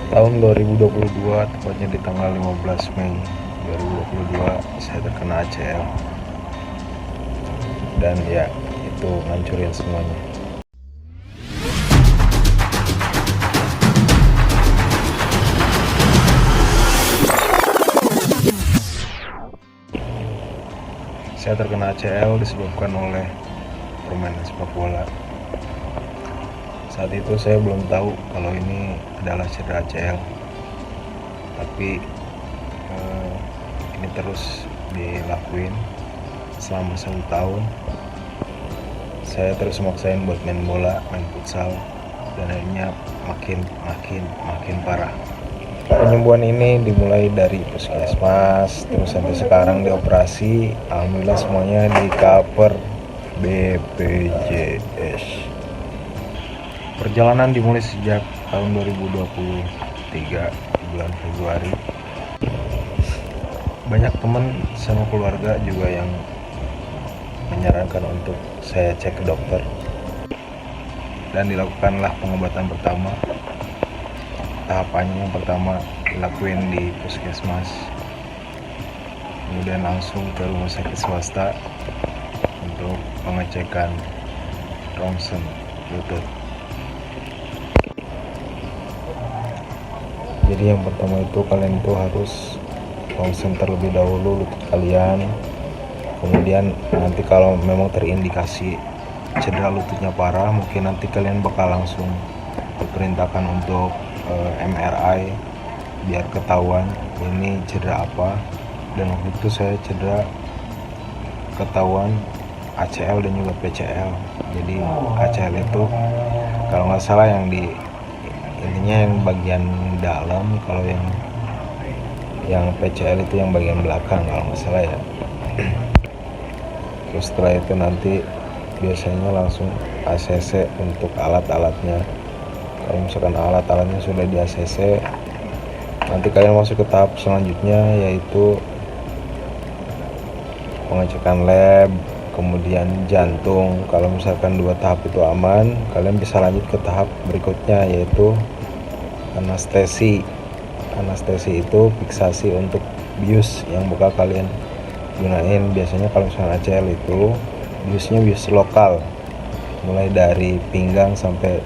Tahun 2022, tepatnya di tanggal 15 Mei 2022, saya terkena ACL. Dan ya, itu ngancurin semuanya. Saya terkena ACL disebabkan oleh permainan sepak bola. Saat itu saya belum tahu kalau ini adalah cedera ACL, tapi ini terus dilakuin selama 1 tahun. Saya terus maksain buat main bola, main futsal, dan akhirnya makin parah. Penyembuhan ini dimulai dari puskesmas, terus sampai sekarang dioperasi. Alhamdulillah semuanya di cover BPJS. Perjalanan dimulai sejak tahun 2023 bulan Februari. Banyak teman sama keluarga juga yang menyarankan untuk saya cek ke dokter, dan dilakukanlah pengobatan pertama. Tahapannya yang pertama dilakuin di puskesmas, kemudian langsung ke rumah sakit swasta untuk pengecekan ronsen lutut. Jadi yang pertama itu kalian itu harus ronsen terlebih dahulu lutut kalian. Kemudian nanti kalau memang terindikasi cedera lututnya parah, mungkin nanti kalian bakal langsung diperintahkan untuk MRI biar ketahuan ini cedera apa. Dan waktu itu saya cedera ketahuan ACL dan juga PCL. Jadi ACL itu kalau nggak salah yang di intinya yang bagian dalam, kalau yang PCL itu yang bagian belakang kalau nggak salah ya. Terus setelah itu nanti biasanya langsung ACC untuk alat-alatnya. Kalau misalkan alat-alatnya sudah di ACC, nanti kalian masuk ke tahap selanjutnya, yaitu pengecekan lab, kemudian jantung. Kalau misalkan 2 tahap itu aman, kalian bisa lanjut ke tahap berikutnya, yaitu anestesi. Anestesi itu fiksasi untuk bius yang bakal kalian gunain. Biasanya kalau misalkan ACL itu biusnya bius lokal, mulai dari pinggang sampai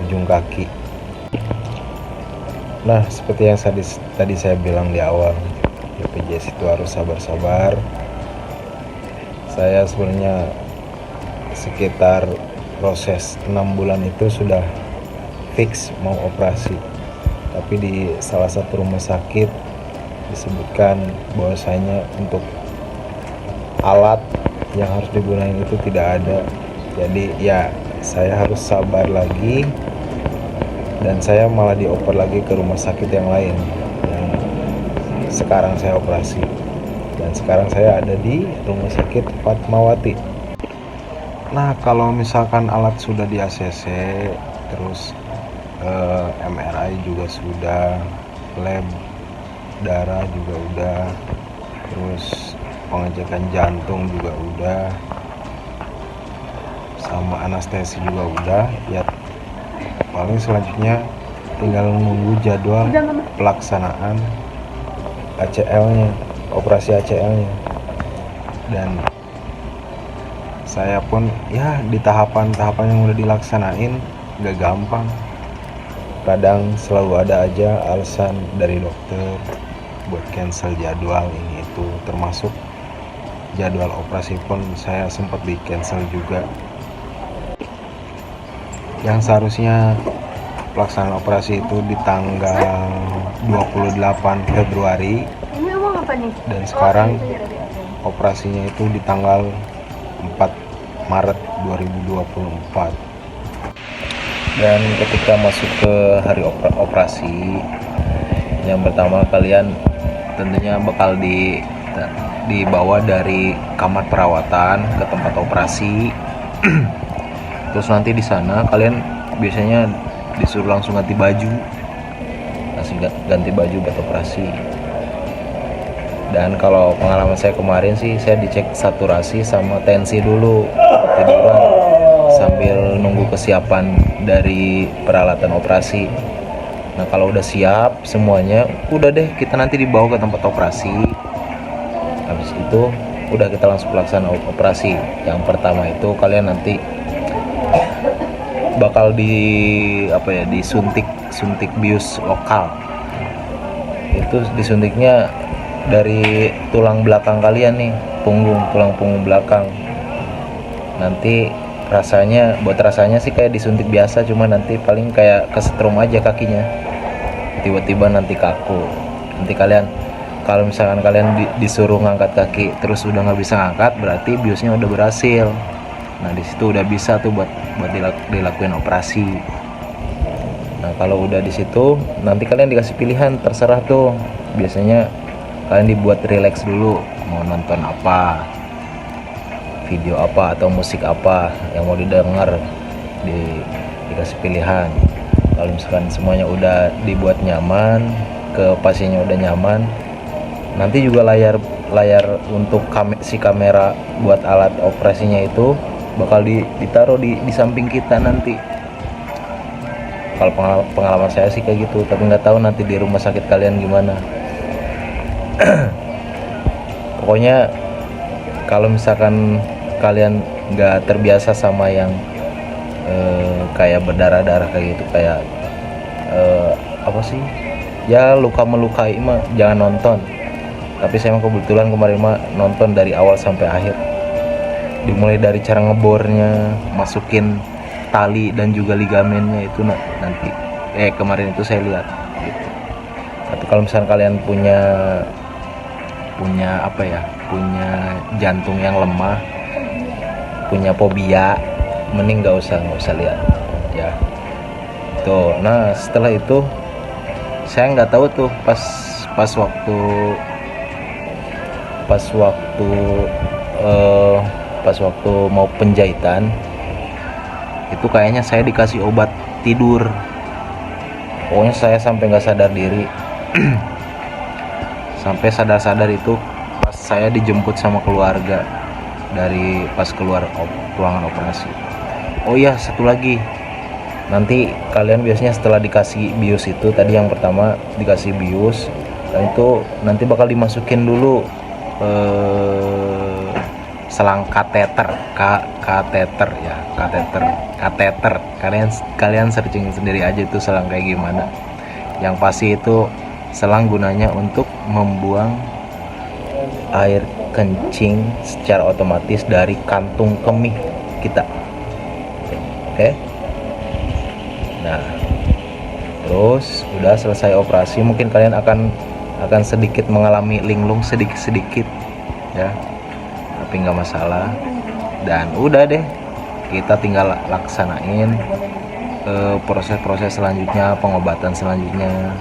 ujung kaki. Nah, seperti yang tadi saya bilang di awal, BPJS itu harus sabar-sabar. Saya sebenarnya sekitar proses 6 bulan itu sudah fix mau operasi, tapi di salah satu rumah sakit disebutkan bahwasanya untuk alat yang harus digunakan itu tidak ada. Jadi ya saya harus sabar lagi, dan saya malah dioper lagi ke rumah sakit yang lain yang sekarang saya operasi. Dan sekarang saya ada di rumah sakit Fatmawati. Nah, kalau misalkan alat sudah di ACC, terus MRI juga sudah, lab darah juga udah, terus pengecekan jantung juga udah, sama anestesi juga udah, ya paling selanjutnya tinggal nunggu jadwal pelaksanaan ACL-nya, operasi ACL-nya. Dan saya pun ya di tahapan-tahapan yang udah dilaksanain gak gampang. Kadang selalu ada aja alasan dari dokter buat cancel jadwal ini itu, termasuk jadwal operasi pun saya sempat di cancel juga. Yang seharusnya pelaksanaan operasi itu di tanggal 28 Februari, dan sekarang operasinya itu di tanggal 4 Maret 2024. Dan ketika masuk ke hari operasi, yang pertama kalian tentunya bakal dibawa dari kamar perawatan ke tempat operasi. Terus nanti di sana kalian biasanya disuruh langsung ganti baju buat operasi. Dan kalau pengalaman saya kemarin sih, saya dicek saturasi sama tensi dulu, tiduran sambil nunggu kesiapan dari peralatan operasi. Nah kalau udah siap semuanya, udah deh kita nanti dibawa ke tempat operasi. Habis itu udah kita langsung pelaksana operasi. Yang pertama itu kalian nanti bakal disuntik bius lokal. Itu disuntiknya dari tulang belakang kalian nih, tulang punggung belakang. Nanti buat rasanya sih kayak disuntik biasa, cuma nanti paling kayak kesetrum aja kakinya, tiba-tiba nanti kaku. Nanti kalau misalkan kalian disuruh ngangkat kaki terus udah nggak bisa ngangkat, berarti biusnya udah berhasil. Nah di situ udah bisa tuh buat dilakuin operasi. Nah kalau udah di situ nanti kalian dikasih pilihan, terserah tuh. Biasanya kalian dibuat relax dulu, mau nonton apa, video apa atau musik apa yang mau didengar, dikasih pilihan. Kalau misalkan semuanya udah dibuat nyaman, ke pasiennya udah nyaman, nanti juga layar untuk kamera buat alat operasinya itu bakal ditaruh di samping kita nanti. Kalau pengalaman saya sih kayak gitu, tapi nggak tahu nanti di rumah sakit kalian gimana. Pokoknya kalau misalkan kalian nggak terbiasa sama yang kayak berdarah-darah kayak gitu, kayak apa sih ya, luka melukai mah jangan nonton. Tapi saya kebetulan kemarin mah nonton dari awal sampai akhir, dimulai dari cara ngebornya, masukin tali dan juga ligamennya itu nanti kemarin itu saya lihat gitu. Tapi kalau misalnya kalian punya punya jantung yang lemah, punya fobia, mending nggak usah lihat ya. Tuh, nah setelah itu saya nggak tahu tuh pas waktu mau penjahitan itu kayaknya saya dikasih obat tidur. Pokoknya saya sampai nggak sadar diri. Sampai sadar itu pas saya dijemput sama keluarga pas keluar ruangan operasi. Oh iya, satu lagi, nanti kalian biasanya setelah dikasih bius itu, tadi yang pertama dikasih bius, dan itu nanti bakal dimasukin dulu selang kateter. Kalian searching sendiri aja itu selang kayak gimana. Yang pasti itu selang gunanya untuk membuang air kencing secara otomatis dari kantung kemih kita. Oke. Nah, terus udah selesai operasi, mungkin kalian akan sedikit mengalami linglung sedikit ya, tapi nggak masalah. Dan udah deh, kita tinggal laksanain proses-proses selanjutnya, pengobatan selanjutnya.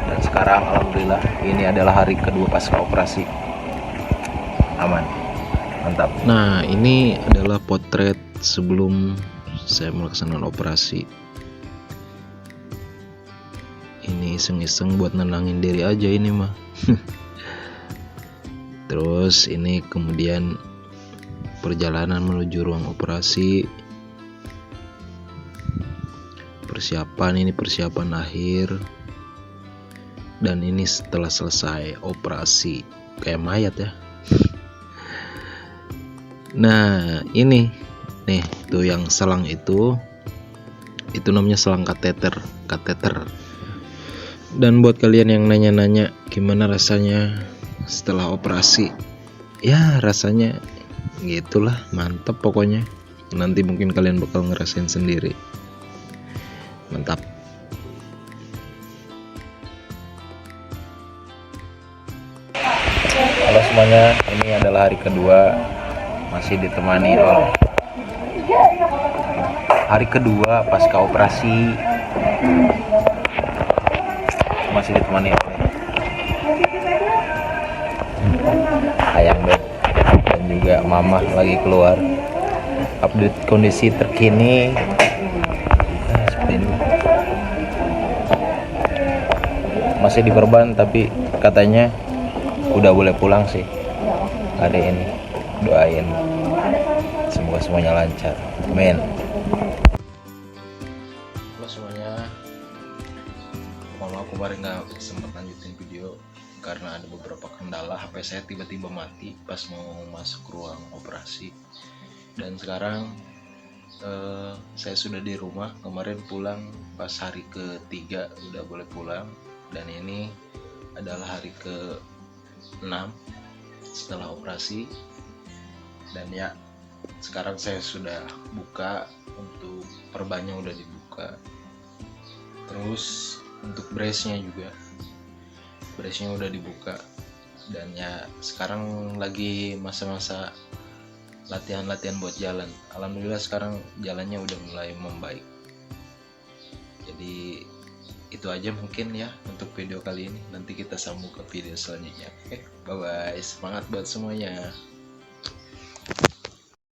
Dan sekarang alhamdulillah ini adalah hari kedua pasca operasi, aman, mantap. Nah ini adalah potret sebelum saya melaksanakan operasi. Ini iseng-iseng buat nenangin diri aja ini mah. Terus ini kemudian perjalanan menuju ruang operasi. Persiapan akhir. Dan ini setelah selesai operasi, kayak mayat ya. Nah ini nih tuh yang selang itu namanya selang kateter. Dan buat kalian yang nanya-nanya gimana rasanya setelah operasi, ya rasanya gitulah, mantap pokoknya. Nanti mungkin kalian bakal ngerasain sendiri, mantap. Halo semuanya, ini adalah hari kedua, masih ditemani oleh hari kedua pasca operasi, masih ditemani oleh ayang beb dan juga mama lagi keluar. Update kondisi terkini seperti ini. Masih diperban, tapi katanya udah boleh pulang sih hari ini. Doain semoga semuanya lancar, amin. Halo semuanya, mohon maaf kemarin nggak sempat lanjutin video karena ada beberapa kendala. HP saya tiba-tiba mati pas mau masuk ruang operasi. Dan sekarang saya sudah di rumah. Kemarin pulang pas hari ketiga udah boleh pulang, dan ini adalah hari ke-6 setelah operasi. Dan ya, sekarang saya sudah buka, untuk perbannya udah dibuka, terus untuk brace-nya udah dibuka. Dan ya sekarang lagi masa-masa latihan buat jalan. Alhamdulillah sekarang jalannya udah mulai membaik. Jadi itu aja mungkin ya untuk video kali ini. Nanti kita sambung ke video selanjutnya. Oke, bye bye. Semangat buat semuanya.